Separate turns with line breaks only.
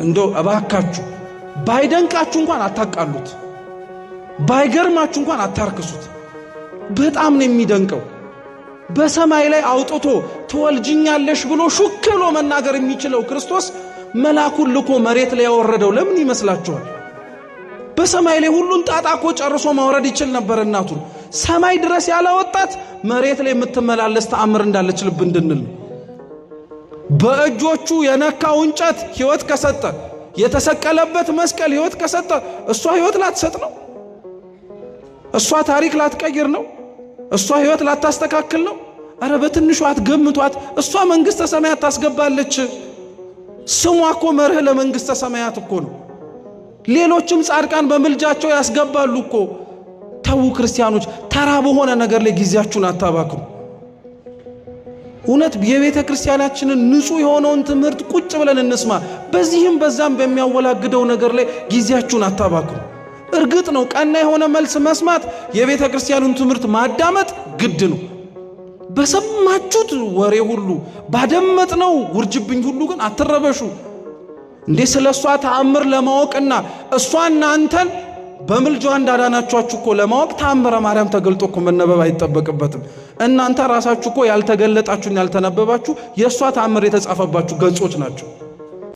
እንደው እባካችሁ ባይደንቃችሁ እንኳን አታቃሉት፣ ባይገርማችሁ እንኳን አታርክሱት። በጣም ነው የሚደንቀው። በሰማይ ላይ አውጥቶ ትወልጅኛለሽ ብሎ ሹክ ብሎ መናገር የሚችለው ክርስቶስ መልአኩን ልኮ መሬት ላይ ያወረደው ለምን ይመስላችኋል? በሰማይ ላይ ሁሉን ጣጣኮ ጨርሶ ማውረድ ይችል ነበር እናቱን። ሰማይ ድረስ ያላወጣት መሬት ላይ የምትመላለስ ተአምር እንዳለች ልብ እንድንል። በእጆቹ የነካው እንጨት ሕይወት ከሰጠ፣ የተሰቀለበት መስቀል ሕይወት ከሰጠ፣ እሷ ሕይወት ላትሰጥ ነው? እሷ ታሪክ ላትቀይር ነው? እሷ ሕይወት ላታስተካክል ነው? አረ በትንሹ አትገምቷት። እሷ መንግሥተ ሰማያት ታስገባለች። ስሟ እኮ መርህ ለመንግሥተ ሰማያት እኮ ነው። ሌሎችም ጻድቃን በምልጃቸው ያስገባሉ እኮ። ተው ክርስቲያኖች፣ ተራ በሆነ ነገር ላይ ጊዜያችሁን አታባክኑ። እውነት የቤተ ክርስቲያናችንን ንጹህ የሆነውን ትምህርት ቁጭ ብለን እንስማ። በዚህም በዛም በሚያወላግደው ነገር ላይ ጊዜያችሁን አታባክኑ። እርግጥ ነው ቀና የሆነ መልስ መስማት፣ የቤተ ክርስቲያኑን ትምህርት ማዳመጥ ግድ ነው። በሰማችሁት ወሬ ሁሉ ባደመጥነው ውርጅብኝ ሁሉ ግን አትረበሹ። እንዴ ስለሷ ተአምር ለማወቅና እሷ እናንተን በምልጃዋ እንዳዳናችኋችሁ እኮ ለማወቅ ተአምረ ማርያም ተገልጦ እኮ መነበብ አይጠበቅበትም። እናንተ ራሳችሁ እኮ ያልተገለጣችሁና ያልተነበባችሁ የሷ ተአምር የተጻፈባችሁ ገጾች ናቸው።